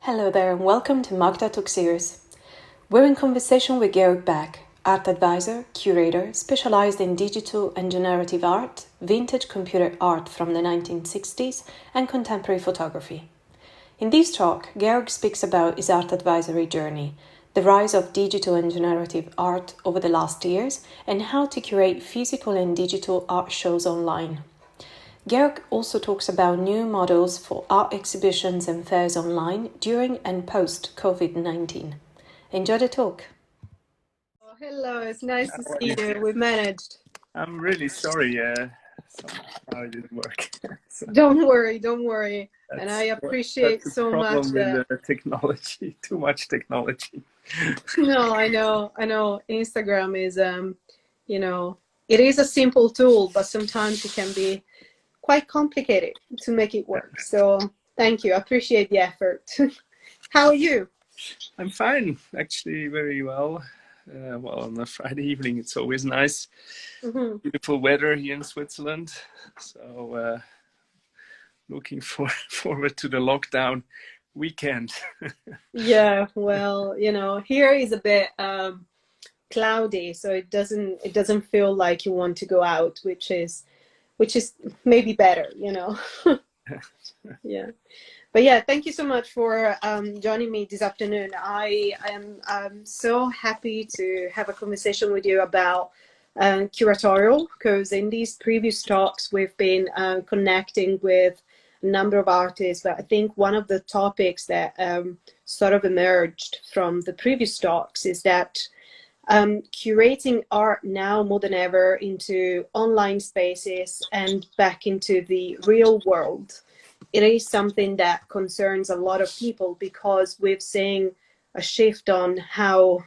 Hello there and welcome to MoCDA Talk series. We're in conversation with Georg Bak, art advisor, curator, specialised in digital and generative art, vintage computer art from the 1960s and contemporary photography. In this talk, Georg speaks about his art advisory journey, the rise of digital and generative art over the last years, and how to curate physical and digital art shows online. Georg also talks about new models for art exhibitions and fairs online during and post-COVID-19. Enjoy the talk. Oh, hello, it's nice to see you. We managed. I'm really sorry. Somehow it didn't work. So don't worry. And I appreciate that's so much problem that. with the technology. Too much technology. No, I know. Instagram is, it is a simple tool, but sometimes it can be quite complicated to make it work. So thank you. I appreciate the effort. How are you? I'm fine, actually, very well. Well, on a Friday evening, it's always nice. Mm-hmm. Beautiful weather here in Switzerland. So looking forward to the lockdown weekend. Yeah, well, here is a bit cloudy, so it doesn't feel like you want to go out, which is maybe better. Yeah. But yeah, thank you so much for joining me this afternoon. I am so happy to have a conversation with you about curatorial, because in these previous talks we've been connecting with a number of artists, but I think one of the topics that sort of emerged from the previous talks is that curating art now more than ever into online spaces and back into the real world. It is something that concerns a lot of people, because we've seen a shift on how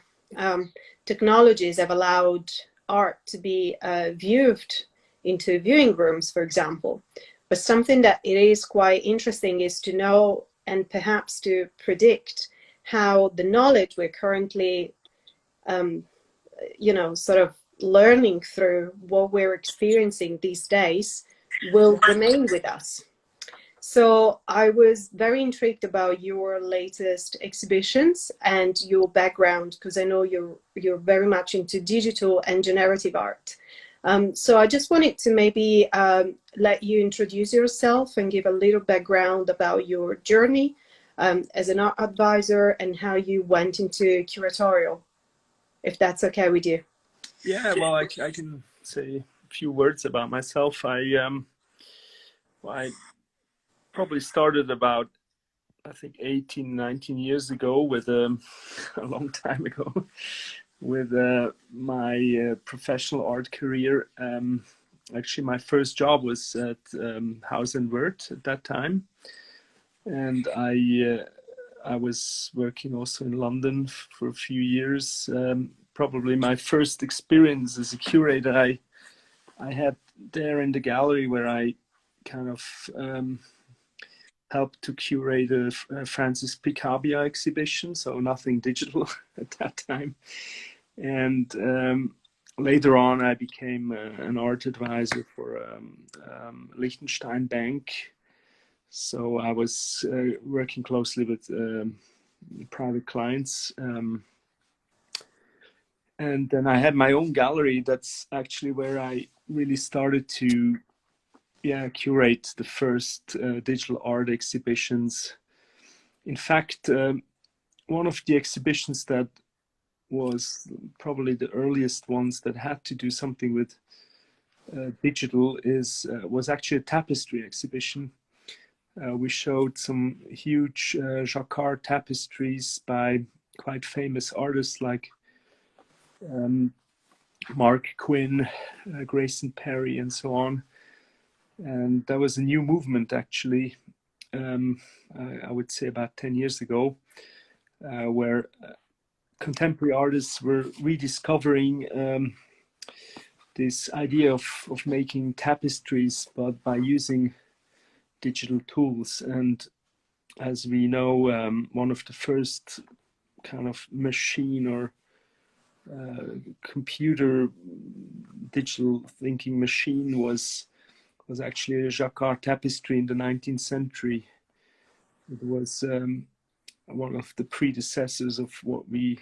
technologies have allowed art to be viewed into viewing rooms, for example. But something that it is quite interesting is to know and perhaps to predict how the knowledge we're currently sort of learning through what we're experiencing these days will remain with us. So I was very intrigued about your latest exhibitions and your background, because I know you're very much into digital and generative art. So I just wanted to maybe let you introduce yourself and give a little background about your journey as an art advisor and how you went into curatorial, if that's okay with you. Yeah, well, I can say a few words about myself. I probably started about, I think, 18, 19 years ago with a long time ago with my professional art career. Actually, my first job was at House and Wirth at that time, and I was working also in London for a few years. Probably my first experience as a curator I had there in the gallery, where I kind of helped to curate a Francis Picabia exhibition, so nothing digital at that time. And later on, I became an art advisor for Liechtenstein Bank. So I was working closely with private clients. And then I had my own gallery. That's actually where I really started to curate the first digital art exhibitions. In fact, one of the exhibitions that was probably the earliest ones that had to do something with digital was actually a Tapestry Exhibition. We showed some huge jacquard tapestries by quite famous artists like Mark Quinn, Grayson Perry, and so on. And that was a new movement, actually, I would say about 10 years ago, where contemporary artists were rediscovering this idea of making tapestries, but by using digital tools. And as we know, one of the first kind of machine or computer digital thinking machine was actually a jacquard tapestry in the 19th century. It was one of the predecessors of what we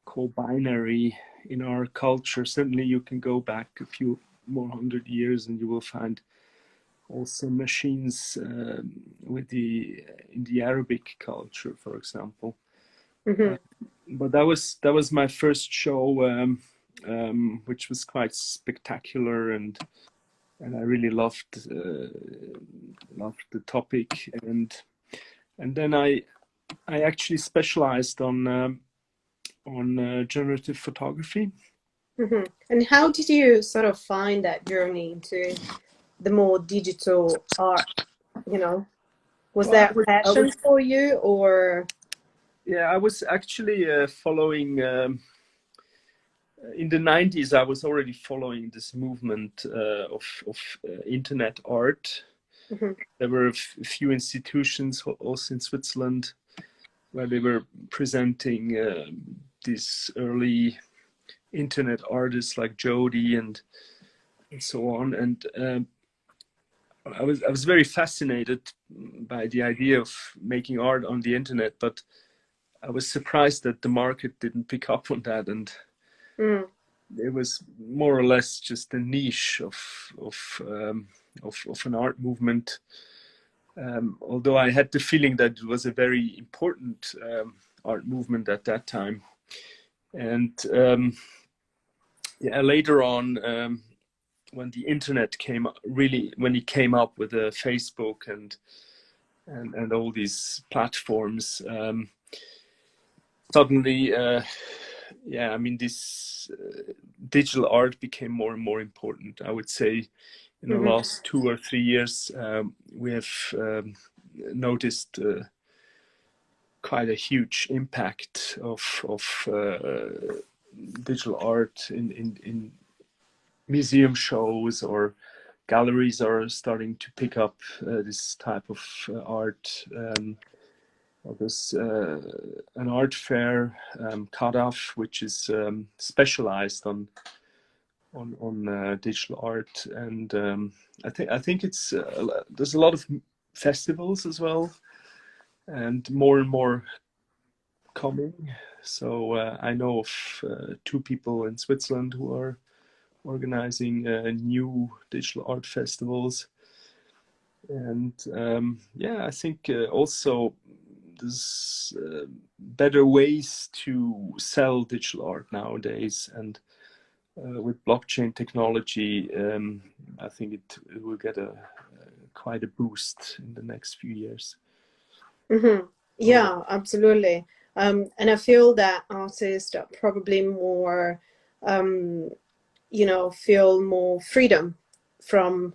call binary in our culture. Certainly, you can go back a few more hundred years, and you will find also machines with in the Arabic culture, for example. Mm-hmm. But that was my first show, which was quite spectacular, and I really loved the topic, and then I actually specialized on generative photography. Mm-hmm. And how did you sort of find that journey into the more digital art? You know, was Well, that passion for you, or? yeah, I was actually following. In the 90s, I was already following this movement of internet art. Mm-hmm. There were a few institutions also in Switzerland where they were presenting these early internet artists like Jody and so on. And I was very fascinated by the idea of making art on the internet, but I was surprised that the market didn't pick up on that, and it was more or less just a niche of an art movement. Although I had the feeling that it was a very important art movement at that time, and yeah, later on, when the internet when it came up with Facebook and all these platforms, suddenly, yeah, I mean, this digital art became more and more important. I would say in the last 2 or 3 years, we have noticed quite a huge impact of digital art in museum shows, or galleries are starting to pick up this type of art. There's an art fair, Kadaf, which is specialized on digital art, and I think it's there's a lot of festivals as well, and more coming. So I know of 2 people in Switzerland who are organizing new digital art festivals, and yeah, I think also there's better ways to sell digital art nowadays, and with blockchain technology, I think it will get quite a boost in the next few years. Mm-hmm. Yeah, absolutely. And I feel that artists are probably more, feel more freedom from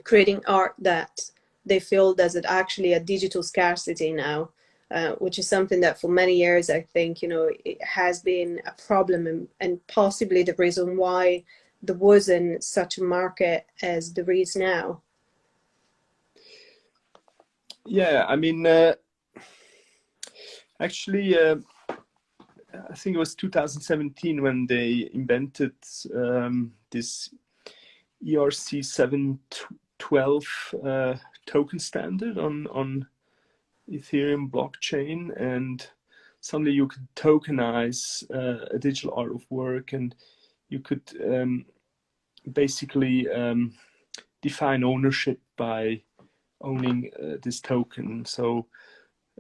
creating art that they feel there's actually a digital scarcity now, which is something that for many years, I think, it has been a problem, and possibly the reason why there wasn't such a market as there is now. Yeah, I mean, actually, I think it was 2017 when they invented this ERC 712 token standard on Ethereum blockchain, and suddenly you could tokenize a digital art of work, and you could basically define ownership by owning this token. So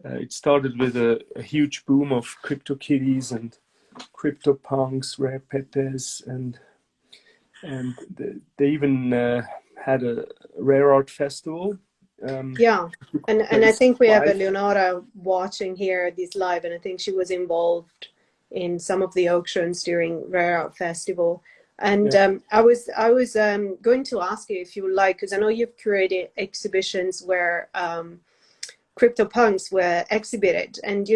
it started with a huge boom of CryptoKitties and CryptoPunks, Rare Pepes, and they even had a rare art festival. Yeah, and I think we have Eleonora watching here this live, and I think she was involved in some of the auctions during Rare Art Festival. And yeah. I was going to ask you if you would like, because I know you've curated exhibitions where CryptoPunks were exhibited, and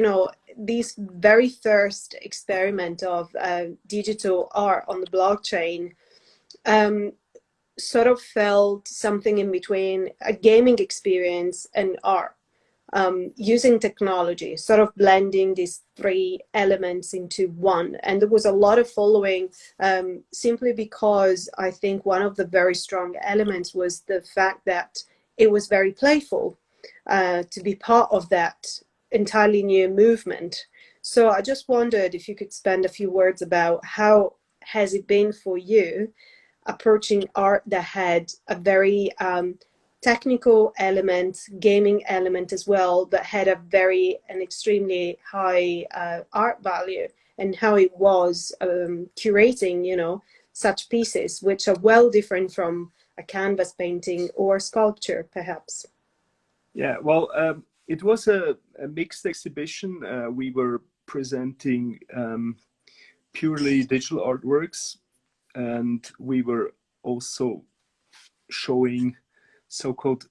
this very first experiment of digital art on the blockchain sort of felt something in between a gaming experience and art, using technology, sort of blending these 3 elements into one. And there was a lot of following, simply because I think one of the very strong elements was the fact that it was very playful. To be part of that entirely new movement. So I just wondered if you could spend a few words about how has it been for you approaching art that had a very technical element, gaming element as well, but had an extremely high art value, and how it was curating, you know, such pieces which are well different from a canvas painting or sculpture, perhaps. Yeah, well, it was a mixed exhibition. We were presenting purely digital artworks, and we were also showing so-called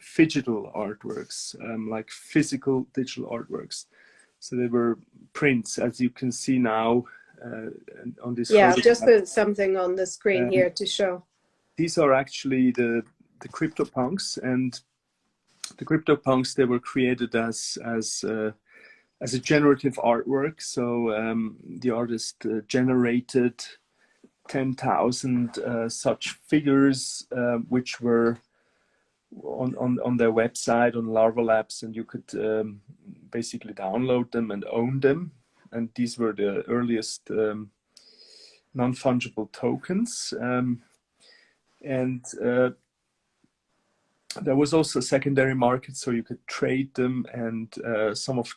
phygital artworks, like physical digital artworks. So they were prints, as you can see now on this Yeah, photograph. just put something on the screen here to show. These are actually the CryptoPunks, and the CryptoPunks, they were created as a generative artwork. So the artist generated 10,000 such figures, which were on their website on Larva Labs, and you could basically download them and own them. And these were the earliest non-fungible tokens. And there was also a secondary market, so you could trade them, and some of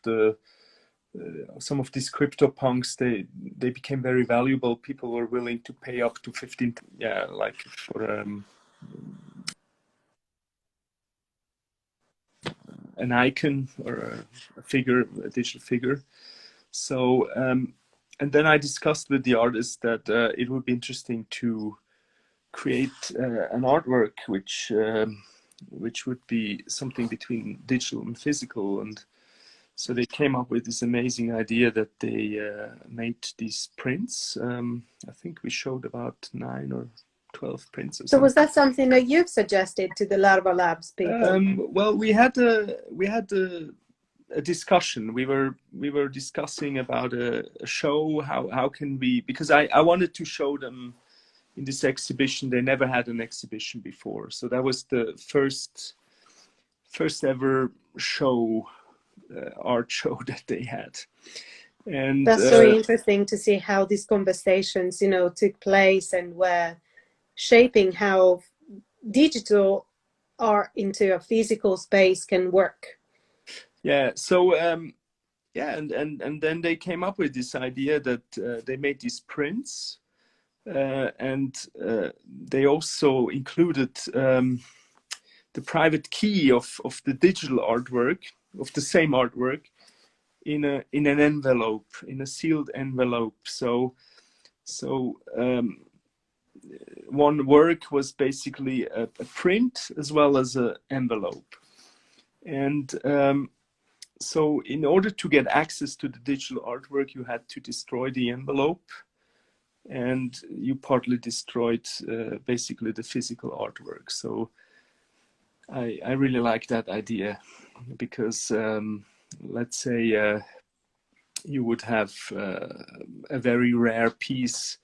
these CryptoPunks, they became very valuable. People were willing to pay up to 15, yeah, like for an icon or a figure, a digital figure. So and then I discussed with the artist that it would be interesting to create an artwork which would be something between digital and physical. And so they came up with this amazing idea that they made these prints. I think we showed about 9 or 12 prints or So something. was that something that you've suggested to the Larva Labs people? Well, we had a discussion. We were discussing about a show. How can we? Because I wanted to show them in this exhibition. They never had an exhibition before, so that was the first ever show, art show that they had. And that's so interesting to see how these conversations, you know, took place and were shaping how digital art into a physical space can work. Yeah, so yeah, and then they came up with this idea that they made these prints, and they also included the private key of the digital artwork, of the same artwork, in an envelope, in a sealed envelope. So one work was basically a print as well as an envelope. And so in order to get access to the digital artwork, you had to destroy the envelope, and you partly destroyed basically the physical artwork. So I really like that idea, because let's say you would have a very rare piece,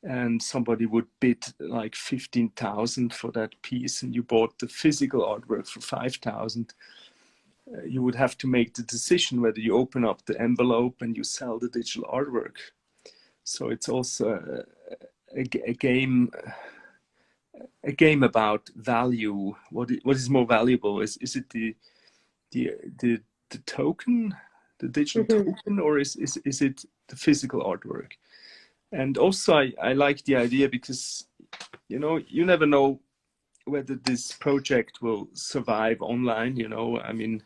and somebody would bid like 15,000 for that piece, and you bought the physical artwork for 5,000. You would have to make the decision whether you open up the envelope and you sell the digital artwork. So it's also a game about value. What is more valuable? Is it the token, the digital token, or is it the physical artwork? And also I like the idea because, you know, you never know whether this project will survive online. You know, I mean,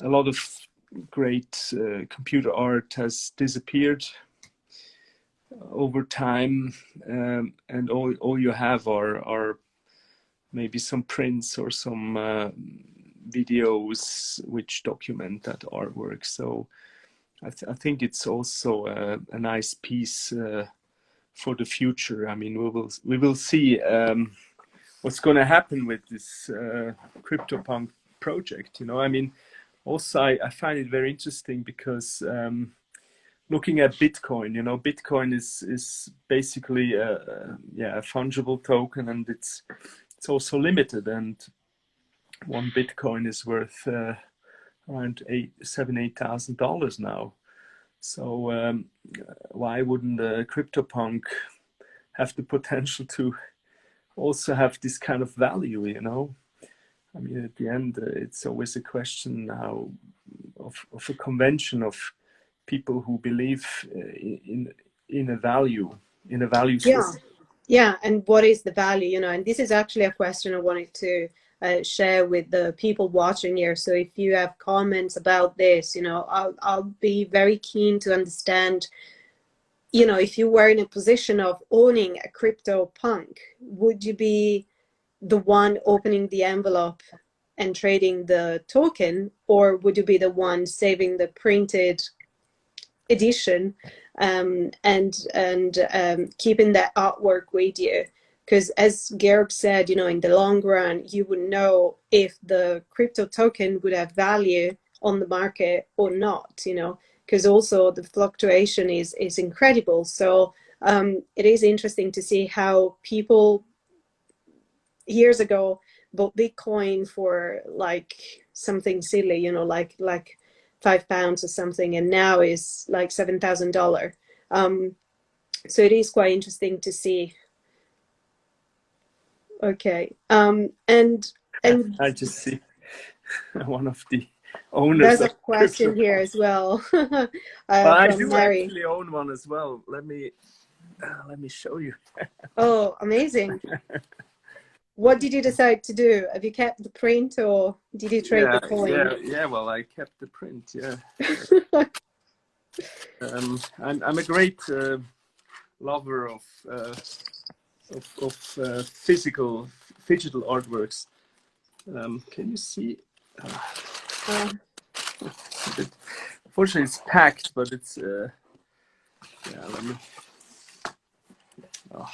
a lot of great computer art has disappeared over time, and all you have are maybe some prints or some videos which document that artwork. So I think it's also a nice piece for the future. I mean, we will see what's going to happen with this CryptoPunk project. You know, I mean, also I find it very interesting because looking at Bitcoin, you know, Bitcoin is basically a fungible token, and it's also limited. And one Bitcoin is worth, I around $8,000 now. So why wouldn't a CryptoPunk have the potential to also have this kind of value, you know? I mean, at the end, it's always a question now of a convention of people who believe in a value, Yeah, system. yeah. And what is the value, you know? And this is actually a question I wanted to share with the people watching here. So if you have comments about this, you know, I'll be very keen to understand, you know, if you were in a position of owning a CryptoPunk, would you be the one opening the envelope and trading the token, or would you be the one saving the printed edition and keeping that artwork with you? Because as Georg said, you know, in the long run, you would know if the crypto token would have value on the market or not, you know, because also the fluctuation is incredible. So it is interesting to see how people years ago bought Bitcoin for like something silly, you know, like £5 or something, and now is like $7,000. So it is quite interesting to see. Okay, and I just see one of the owners there's a of question here CryptoPunk. as well Well, I from do Mary. actually own one as well. Let me show you. Oh, amazing. What did you decide to do? Have you kept the print or did you trade the coin? Yeah. Well, I kept the print. Yeah. I'm a great lover of digital artworks. Can you see? Unfortunately, it's packed, but it's yeah. Let me. Oh.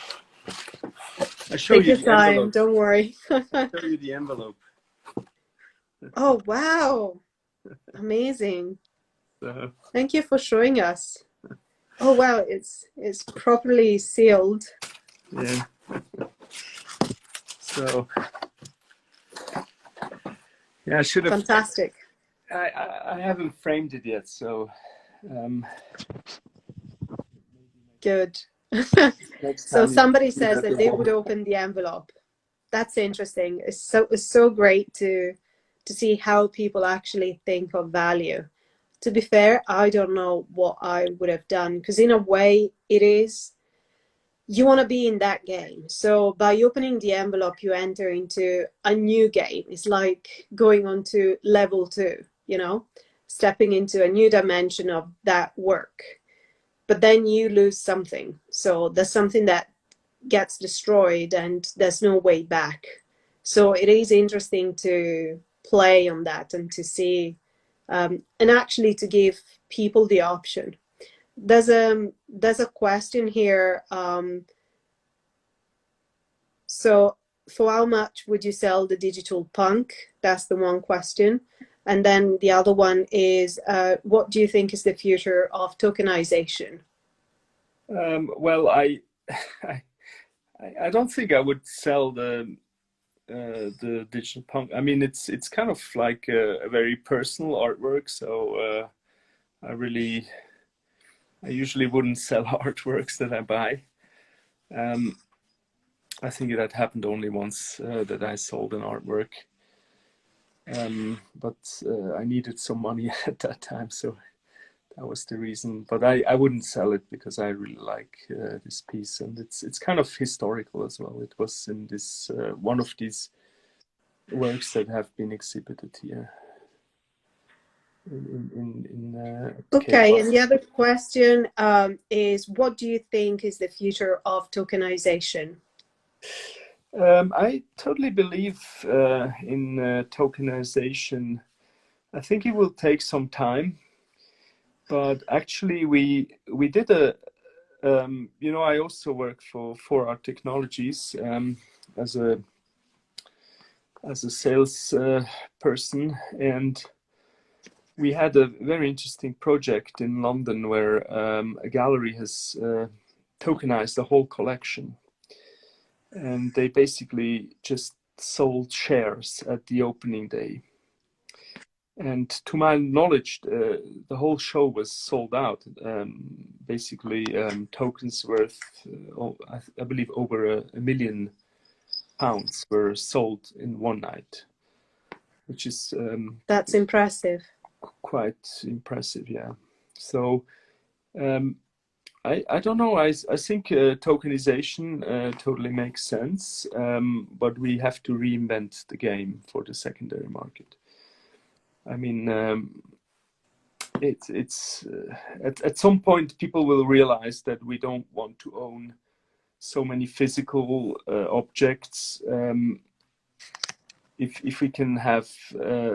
I show Take you your the time, envelope. don't worry. I'll show you the envelope. Oh, wow. Amazing. So, Thank you for showing us. Oh, wow. It's properly sealed. yeah. So, yeah, I should have. Fantastic. I haven't framed it yet, so. Good. Next So time you somebody see says that they would that. open the envelope. That's interesting. It's so great to see how people actually think of value. To be fair, I don't know what I would have done, because in a way it is, you want to be in that game. So by opening the envelope, you enter into a new game. It's like going on to level 2, you know, stepping into a new dimension of that work. But then you lose something. So there's something that gets destroyed and there's no way back. So it is interesting to play on that and to see, and actually to give people the option. There's a question here. So for how much would you sell the digital punk? That's the one question. And then the other one is, what do you think is the future of tokenization? Well, I don't think I would sell the digital punk. I mean, it's kind of like a very personal artwork. So I usually wouldn't sell artworks that I buy. I think that happened only once that I sold an artwork. But I needed some money at that time, so that was the reason. But I wouldn't sell it because I really like this piece, and it's kind of historical as well. It was in this one of these works that have been exhibited here. Okay, and the other question is, what do you think is the future of tokenization? I totally believe in tokenization. I think it will take some time, but actually we did a you know, I also work for 4Art Technologies as a sales person, and we had a very interesting project in London where a gallery has tokenized the whole collection, and they basically just sold shares at the opening day. And to my knowledge, the whole show was sold out. Basically, tokens worth, I believe, over a million pounds were sold in one night, which is That's impressive. quite impressive. Yeah. So I don't know. I think tokenization totally makes sense, but we have to reinvent the game for the secondary market. I mean, it's at some point people will realize that we don't want to own so many physical objects. If we can have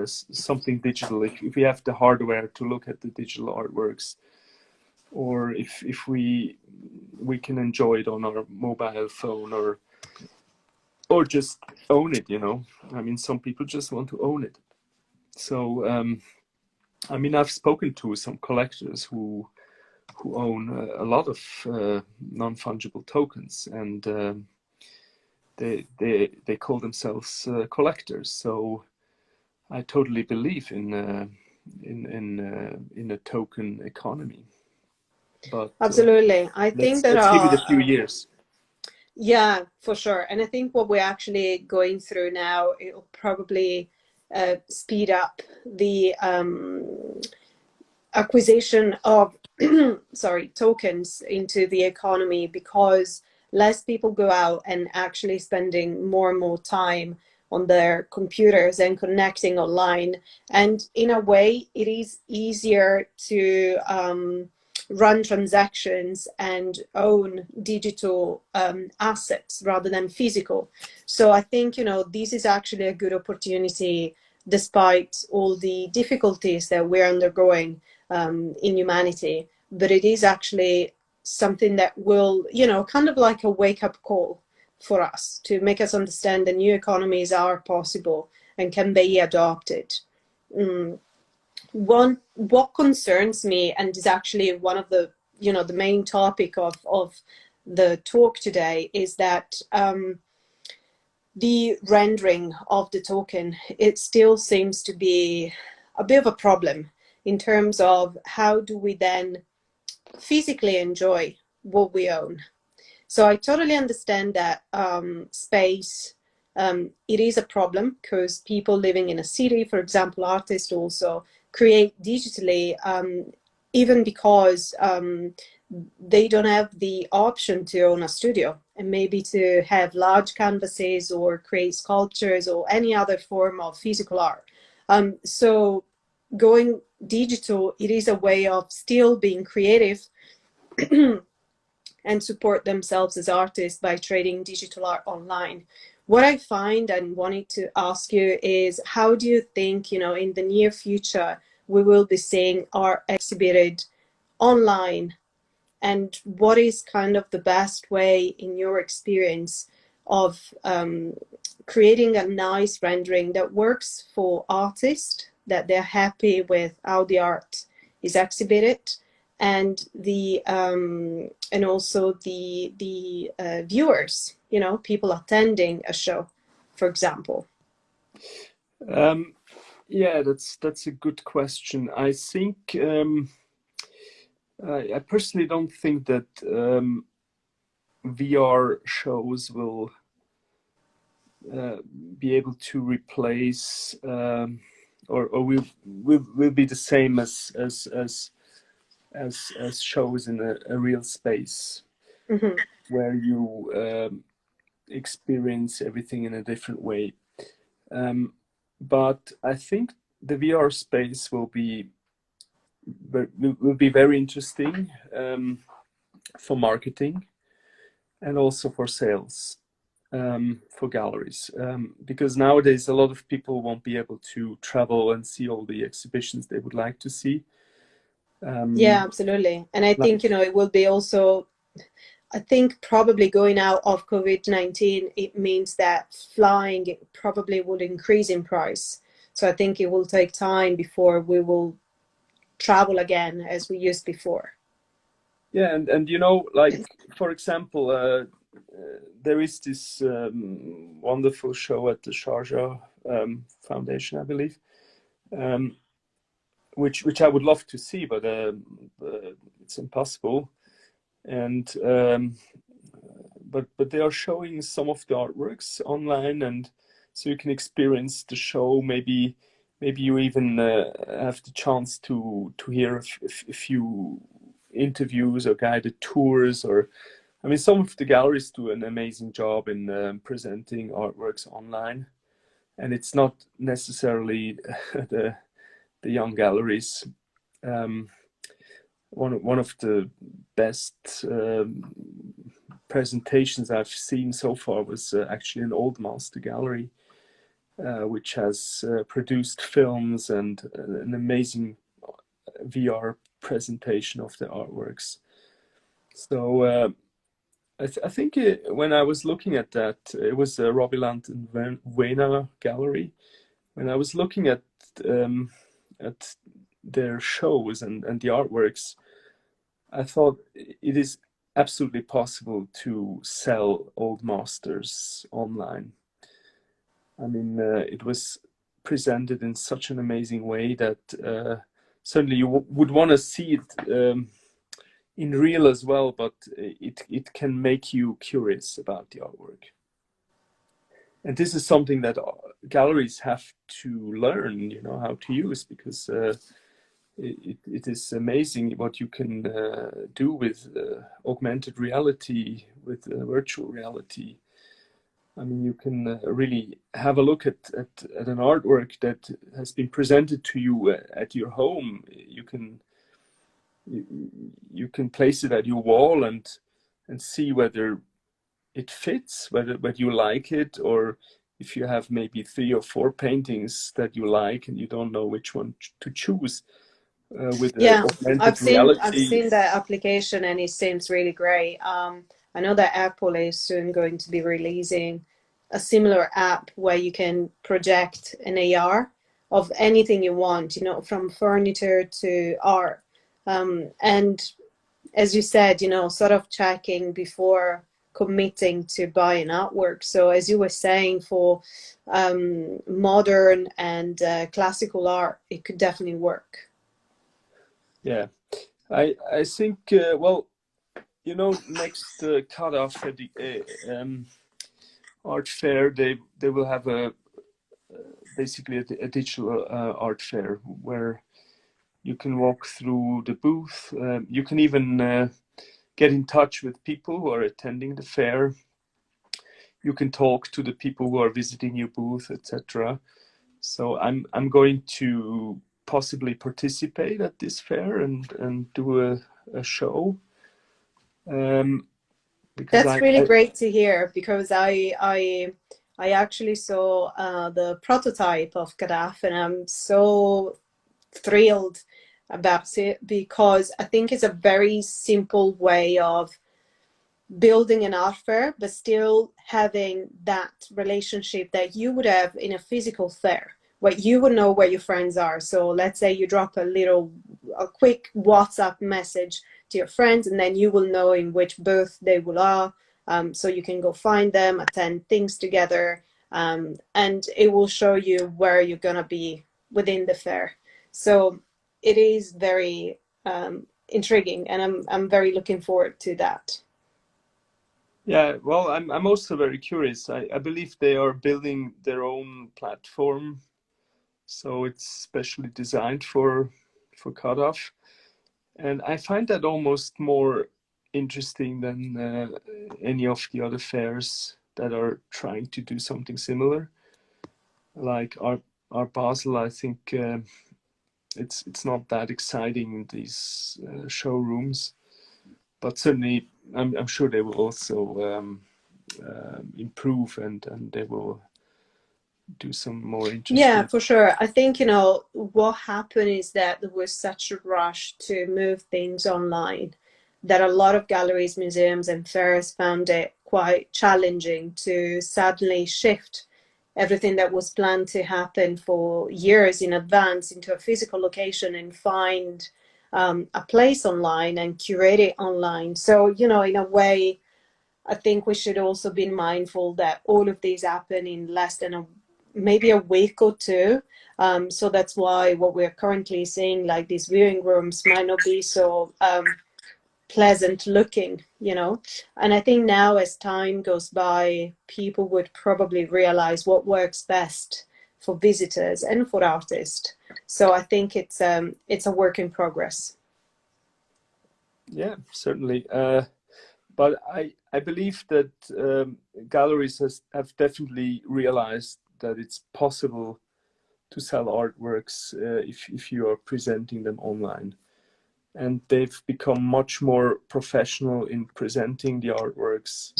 something digital, if we have the hardware to look at the digital artworks, or if we can enjoy it on our mobile phone, or just own it, you know. I mean, some people just want to own it. So I mean, I've spoken to some collectors who own a lot of non-fungible tokens, and they call themselves collectors. So I totally believe in a token economy. But Absolutely. I think that let's give it a few years. Yeah, for sure. And I think what we're actually going through now, it'll probably speed up the acquisition of tokens into the economy, because less people go out and actually spending more and more time on their computers and connecting online. And in a way, it is easier to run transactions and own digital assets rather than physical. So I think, you know, this is actually a good opportunity, despite all the difficulties that we're undergoing in humanity. But it is actually something that will, you know, kind of like a wake-up call for us to make us understand that new economies are possible and can be adopted. What concerns me, and is actually one of the, you know, the main topic of the talk today, is that the rendering of the token, it still seems to be a bit of a problem in terms of how do we then physically enjoy what we own. So I totally understand that space, it is a problem, because people living in a city, for example, artists also create digitally, even because they don't have the option to own a studio and maybe to have large canvases or create sculptures or any other form of physical art. So going digital, it is a way of still being creative and support themselves as artists by trading digital art online. What I find and wanted to ask you is, how do you think, you know, in the near future, we will be seeing art exhibited online? And what is kind of the best way, in your experience, of creating a nice rendering that works for artists, that they're happy with how the art is exhibited, and the and also the viewers, you know, people attending a show, for example? Yeah, that's a good question. I think I personally don't think that VR shows will be able to replace or will be the same as shows in a real space, where you experience everything in a different way. But I think the VR space will be very interesting for marketing and also for sales, for galleries, because nowadays a lot of people won't be able to travel and see all the exhibitions they would like to see. Yeah, absolutely. And I think, you know, it will be also, I think probably going out of COVID-19, it means that flying probably will increase in price. So I think it will take time before we will travel again as we used before. Yeah, and you know, like, for example, there is this wonderful show at the Sharjah Foundation, I believe, which I would love to see, but it's impossible. And but they are showing some of the artworks online, and so you can experience the show. Maybe you even have the chance to hear a few interviews or guided tours. Or I mean, some of the galleries do an amazing job in presenting artworks online, and it's not necessarily the young galleries. One of the best presentations I've seen so far was actually an old master gallery, which has produced films and an amazing VR presentation of the artworks. So I think when I was looking at that, it was Robilant and Vena gallery. When I was looking at their shows and the artworks, I thought it is absolutely possible to sell old masters online. I mean, it was presented in such an amazing way that certainly you would want to see it in real as well, but it can make you curious about the artwork. And this is something that galleries have to learn, how to use, because it is amazing what you can do with augmented reality, with virtual reality. I mean, you can really have a look at an artwork that has been presented to you at your home. You can place it at your wall and see whether it fits, whether you like it, or if you have maybe 3 or 4 paintings that you like and you don't know which one to choose. With augmented reality. I've seen that application, and it seems really great. I know that Apple is soon going to be releasing a similar app where you can project an AR of anything you want, from furniture to art. And as you said, sort of checking before committing to buy an artwork. So as you were saying, for modern and classical art, it could definitely work. Yeah, I think next cutoff at the art fair, they will have basically a digital art fair where you can walk through the booth. You can even get in touch with people who are attending the fair. You can talk to the people who are visiting your booth, etc. So I'm going to possibly participate at this fair and do a show. That's really great to hear, because I actually saw the prototype of Gaddafi, and I'm so thrilled about it, because I think it's a very simple way of building an art fair, but still having that relationship that you would have in a physical fair, where you would know where your friends are. So let's say you drop a quick WhatsApp message to your friends, and then you will know in which booth they will are. So you can go find them, attend things together, and it will show you where you're gonna be within the fair. So it is very intriguing, and I'm very looking forward to that. Yeah, well, I'm also very curious. I believe they are building their own platform, so it's specially designed for cutoff, and I find that almost more interesting than any of the other fairs that are trying to do something similar. Like Art Basel, I think it's not that exciting, these showrooms, but certainly I'm sure they will also improve and they will do some more interesting. Yeah, for sure. I think, what happened is that there was such a rush to move things online that a lot of galleries, museums, and fairs found it quite challenging to suddenly shift everything that was planned to happen for years in advance into a physical location and find a place online and curate it online. So, in a way, I think we should also be mindful that all of these happen in less than maybe a week or two. So that's why what we're currently seeing, like these viewing rooms, might not be so pleasant looking, you know. And I think now as time goes by, people would probably realize what works best for visitors and for artists. So I think it's a work in progress. Yeah, certainly. But I believe that galleries have definitely realized that it's possible to sell artworks if you are presenting them online. And they've become much more professional in presenting the artworks.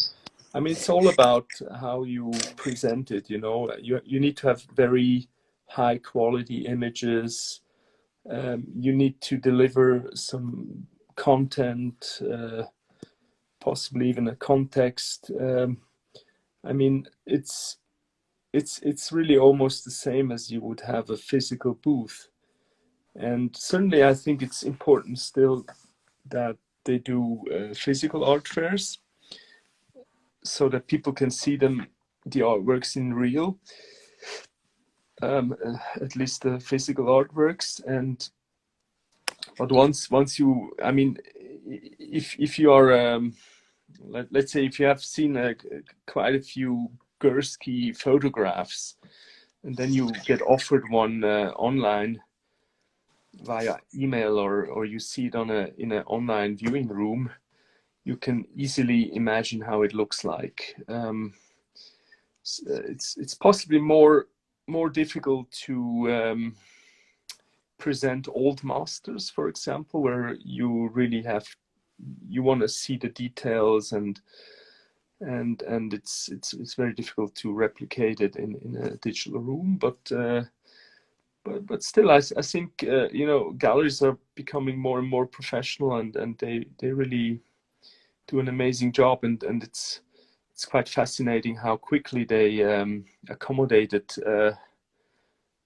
I mean, it's all about how you present it, you know. You need to have very high quality images. You need to deliver some content, possibly even a context. I mean, it's really almost the same as you would have a physical booth. And certainly, I think it's important still that they do physical art fairs so that people can see them, the artworks in real, at least the physical artworks. And but once you, I mean, if you are let's say if you have seen quite a few Gursky photographs, and then you get offered one online via email, or you see it in an online viewing room, you can easily imagine how it looks like. It's possibly more difficult to present old masters, for example, where you really you want to see the details, and it's very difficult to replicate it in a digital room. But still, I think you know, galleries are becoming more and more professional, and they really do an amazing job, and it's quite fascinating how quickly they accommodated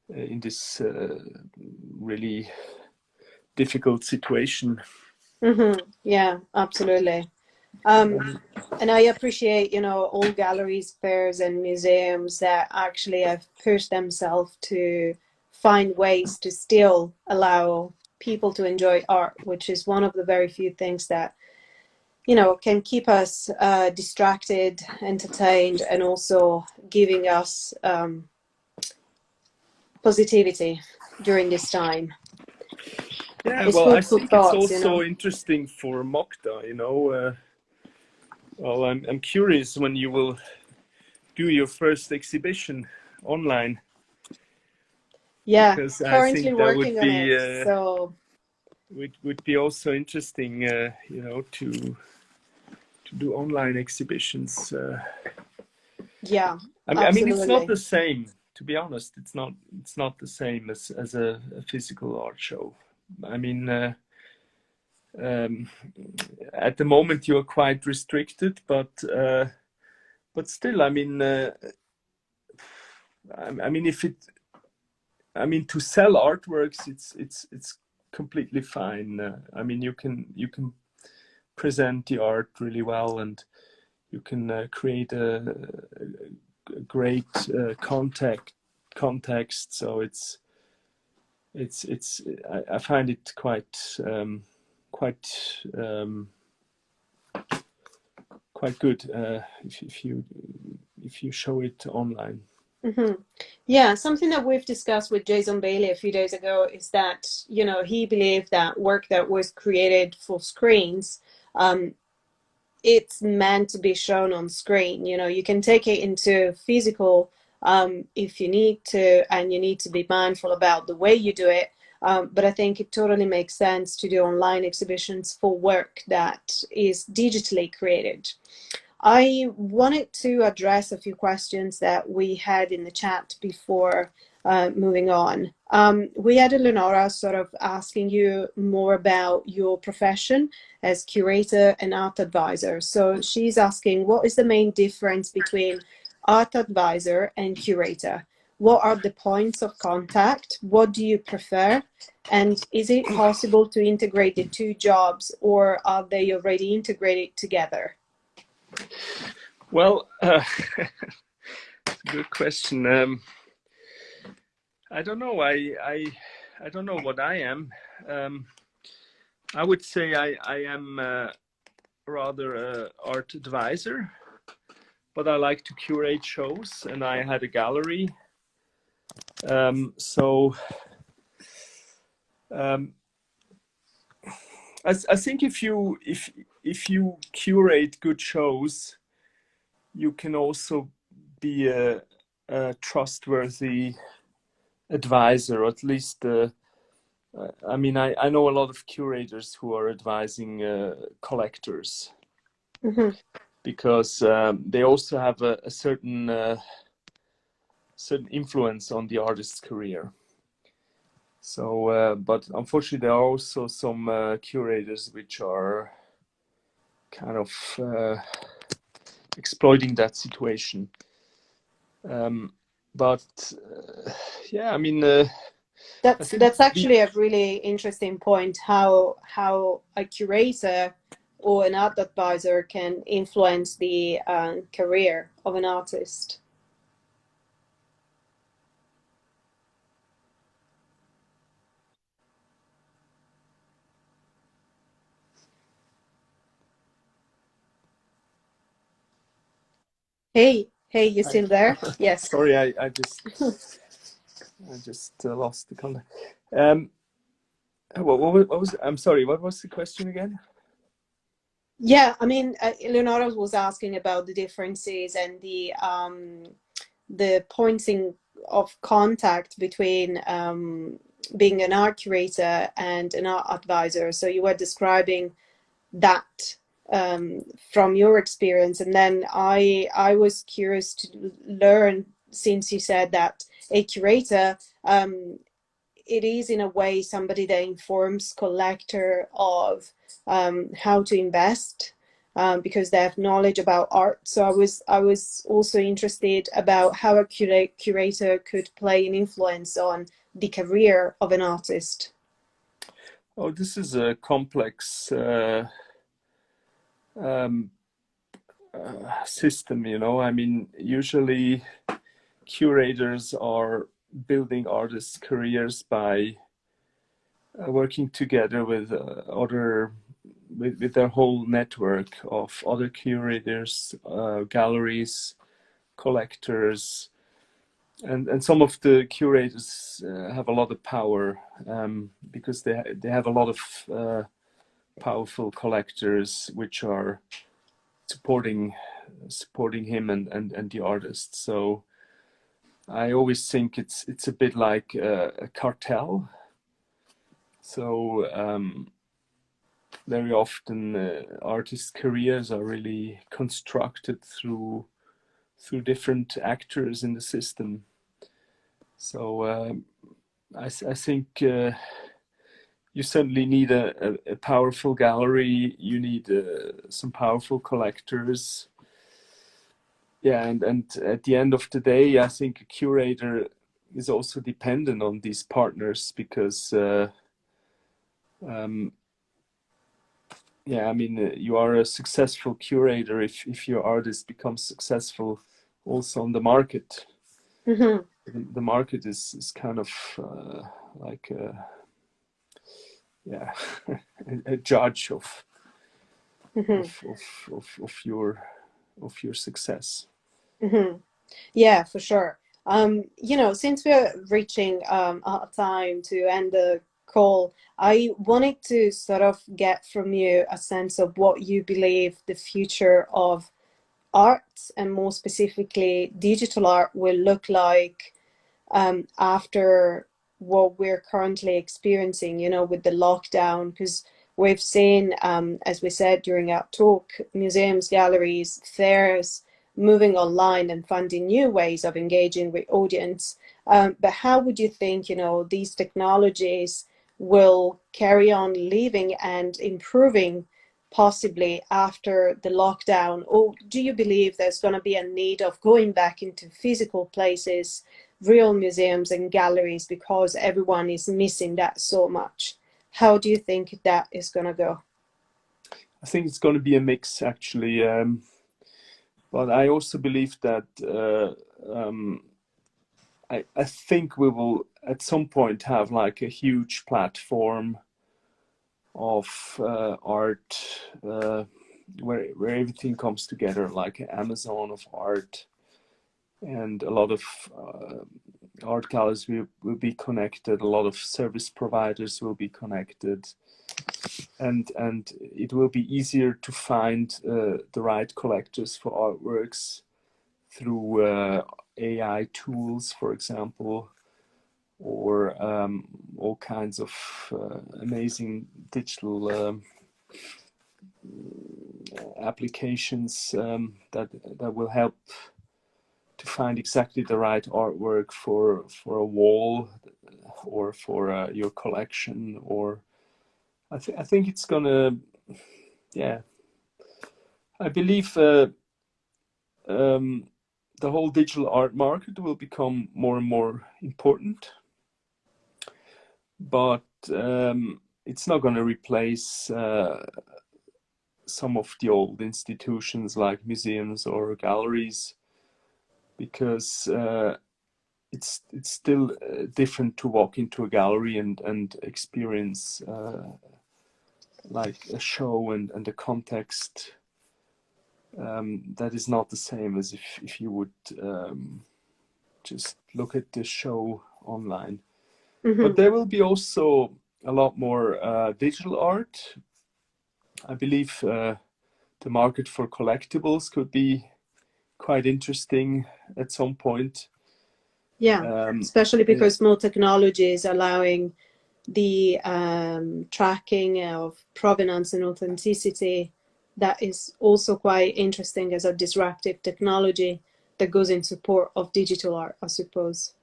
in this really difficult situation. Mm-hmm. Yeah, absolutely. And I appreciate, you know, all galleries, fairs, and museums that actually have pushed themselves to find ways to still allow people to enjoy art, which is one of the very few things that, you know, can keep us distracted, entertained, and also giving us positivity during this time. Yeah, It's well, I food for think it's thoughts, you also know. interesting for MoCDA, you know. Well, I'm curious when you will do your first exhibition online, Yeah, because I currently think that working on it. So would be also interesting, you know, to do online exhibitions. yeah, I mean, it's not absolutely. the same. To be honest, it's not the same as a physical art show. I mean, at the moment you are quite restricted, but still, I mean, I mean, I mean, to sell artworks, it's completely fine. I mean, you can present the art really well, and you can create a great context. So it's I find it quite quite good if you show it online. Mm-hmm. Yeah, something that we've discussed with Jason Bailey a few days ago is that, you know, he believed that work that was created for screens, it's meant to be shown on screen. You know, you can take it into physical if you need to, and you need to be mindful about the way you do it. But I think it totally makes sense to do online exhibitions for work that is digitally created. I wanted to address a few questions that we had in the chat before moving on. We had Eleonora sort of asking you more about your profession as curator and art advisor. So she's asking, what is the main difference between art advisor and curator? What are the points of contact? What do you prefer? And is it possible to integrate the two jobs, or are they already integrated together? Well, good question. I don't know. I don't know what I am. I would say I am rather an art advisor, but I like to curate shows, and I had a gallery. So I think if you curate good shows, you can also be a trustworthy advisor, or at least I mean, I know a lot of curators who are advising collectors, because they also have a certain certain influence on the artist's career. So, but unfortunately, there are also some curators which are kind of exploiting that situation. But yeah, I mean, That's actually a really interesting point. How a curator or an art advisor can influence the career of an artist. Hey, you still there? Yes. Sorry, I just lost the contact. What was? I'm sorry. What was the question again? Yeah, I mean, Leonardo was asking about the differences and the points of contact between being an art curator and an art advisor. So you were describing that from your experience, and then I was curious to learn, since you said that a curator, it is in a way somebody that informs collector of how to invest, because they have knowledge about art. So I was also interested about how a curator could play an influence on the career of an artist. Oh, this is a complex system, you know. I mean, usually curators are building artists' careers by working together with with their whole network of other curators, galleries, collectors, and some of the curators have a lot of power, because they have a lot of powerful collectors which are supporting him and the artist. So I always think it's a bit like a cartel. So very often artists' careers are really constructed through different actors in the system. So I think you certainly need a powerful gallery. You need some powerful collectors. Yeah, and at the end of the day, I think a curator is also dependent on these partners, because yeah, I mean, you are a successful curator if your artist becomes successful also on the market. The market is kind of like yeah, a judge of your success. Yeah, for sure. You know, since we're reaching our time to end the call, I wanted to sort of get from you a sense of what you believe the future of art, and more specifically digital art, will look like after what we're currently experiencing, you know, with the lockdown. Because we've seen, as we said during our talk, museums, galleries, fairs moving online and finding new ways of engaging with audience. But how would you think, you know, these technologies will carry on living and improving possibly after the lockdown? Or do you believe there's going to be a need of going back into physical places, real museums and galleries, because everyone is missing that so much? How do you think that is going to go? I think it's going to be a mix, actually. But I also believe that I think we will at some point have like a huge platform of art where everything comes together, like an Amazon of art, and a lot of art galleries will be connected, a lot of service providers will be connected, and it will be easier to find the right collectors for artworks through AI tools, for example, or all kinds of amazing digital applications that will help to find exactly the right artwork for a wall or for your collection. Or I think it's gonna, yeah, I believe the whole digital art market will become more and more important, but it's not going to replace some of the old institutions like museums or galleries, because it's still different to walk into a gallery and experience like a show and the context. That is not the same as if you would just look at the show online. But there will be also a lot more digital art. I believe the market for collectibles could be quite interesting at some point. Yeah, especially because more technology is allowing the tracking of provenance and authenticity. That is also quite interesting as a disruptive technology that goes in support of digital art, I suppose.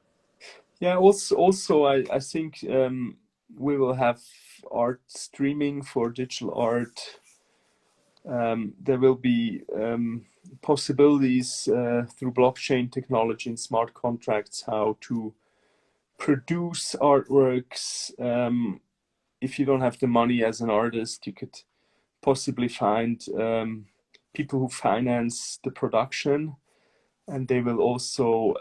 Yeah, also I think we will have art streaming for digital art. There will be possibilities through blockchain technology and smart contracts how to produce artworks. If you don't have the money as an artist, you could possibly find people who finance the production, and they will also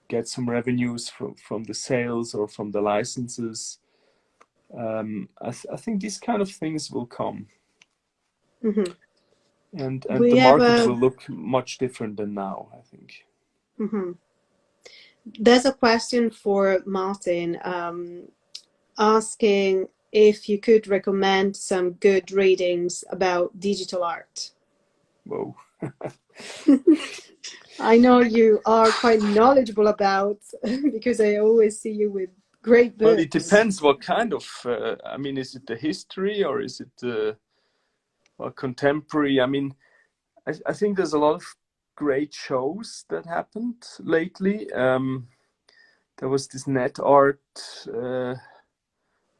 get some revenues from the sales or from the licenses. I think these kind of things will come. And the market will look much different than now, I think. There's a question for Martin asking if you could recommend some good readings about digital art. Whoa. I know you are quite knowledgeable about, because I always see you with great books. Well, it depends what kind of, I mean, is it the history or is it contemporary? I mean, I think there's a lot of great shows that happened lately. There was this net art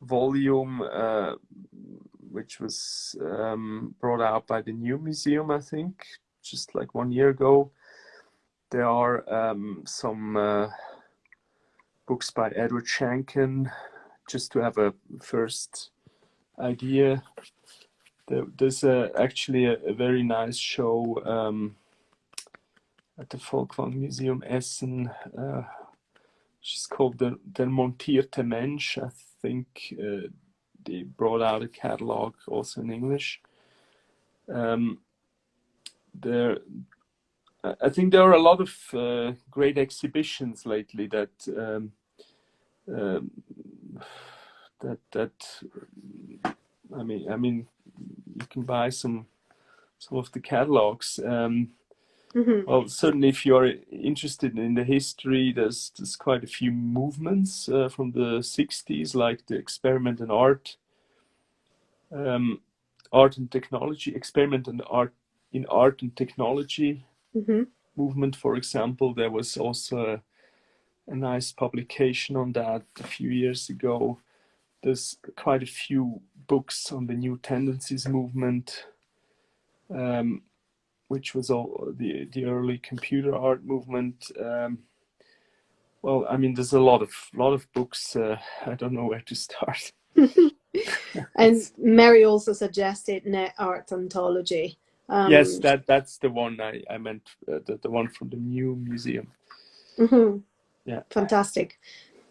volume, which was brought out by the New Museum, I think, just like 1 year ago. There are some books by Edward Shanken, just to have a first idea. There's actually a very nice show at the Folkwang Museum Essen. She's called Der montierte Mensch. I think they brought out a catalog also in English. I think there are a lot of great exhibitions lately that I mean you can buy some of the catalogs. Well, certainly if you're interested in the history, there's quite a few movements from the 60s, like the experiment in art, art and technology, experiment in art and technology movement, for example. There was also a nice publication on that a few years ago. There's quite a few books on the New Tendencies movement, which was all the early computer art movement. Well, I mean, there's a lot of books. I don't know where to start. And Mary also suggested Net Art Anthology. Yes, that's the one I meant, the one from the New Museum. Yeah. Fantastic.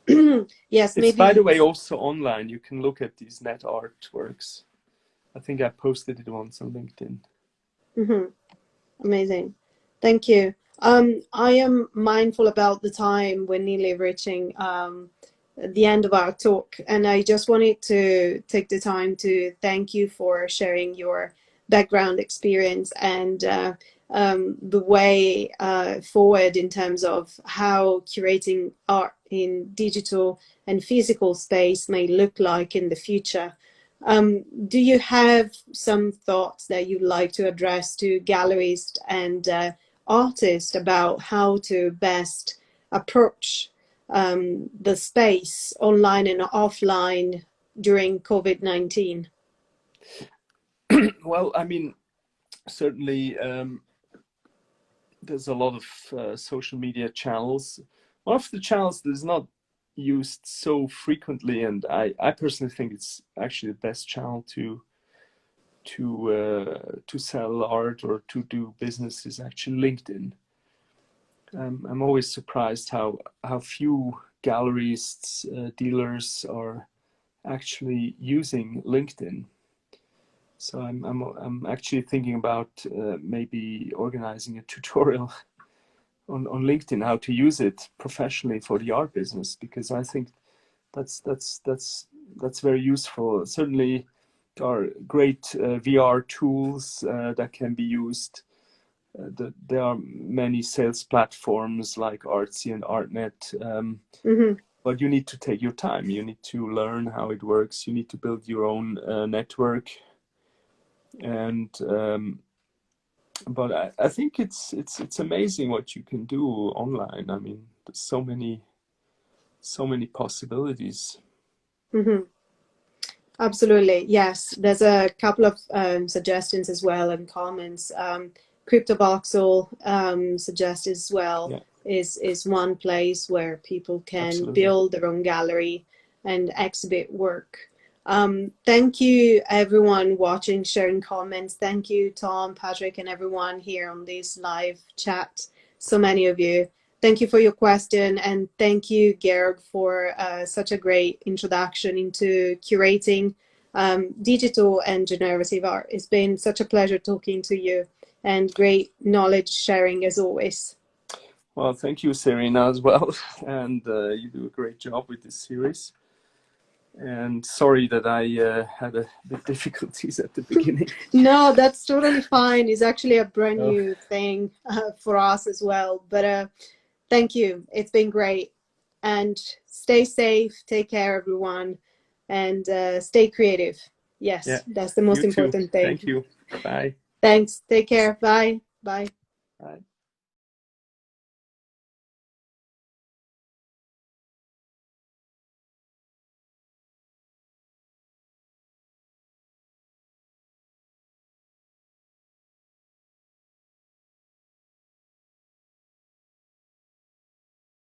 Yes, It's, maybe. by the way, also online. You can look at these net artworks. I think I posted it once on LinkedIn. Amazing. Thank you. I am mindful about the time. We're nearly reaching the end of our talk, and I just wanted to take the time to thank you for sharing your background experience and the way forward in terms of how curating art in digital and physical space may look like in the future. Do you have some thoughts that you'd like to address to galleries and artists about how to best approach the space online and offline during COVID-19? Well, I mean, certainly there's a lot of social media channels. One of the channels that is not used so frequently, and I personally think it's actually the best channel to sell art or to do business, is actually LinkedIn. I'm always surprised how few gallerists, dealers are actually using LinkedIn. So I'm actually thinking about maybe organizing a tutorial on LinkedIn, how to use it professionally for the art business, because I think that's very useful. Certainly, there are great VR tools that can be used. There are many sales platforms like Artsy and ArtNet, but you need to take your time. You need to learn how it works. You need to build your own network, and but I think it's amazing what you can do online. I mean, there's so many possibilities. Absolutely, yes. There's a couple of suggestions as well and comments. CryptoVoxel suggests as well. Yeah. Is one place where people can Absolutely. build their own gallery and exhibit work. Thank you everyone watching, sharing comments. Thank you Tom, Patrick, and everyone here on this live chat. So many of you. Thank you for your question, and thank you, Georg, for such a great introduction into curating digital and generative art. It's been such a pleasure talking to you, and great knowledge sharing as always. Well, thank you, Serena, as well, and you do a great job with this series. And sorry that I had a bit difficulties at the beginning. No, that's totally fine. It's actually a brand new thing for us as well. But thank you. It's been great. And stay safe. Take care, everyone. And stay creative. Yes, Yeah. that's the most You too. important thing. Thank you. Bye. Thanks. Take care. Bye. Bye. Bye.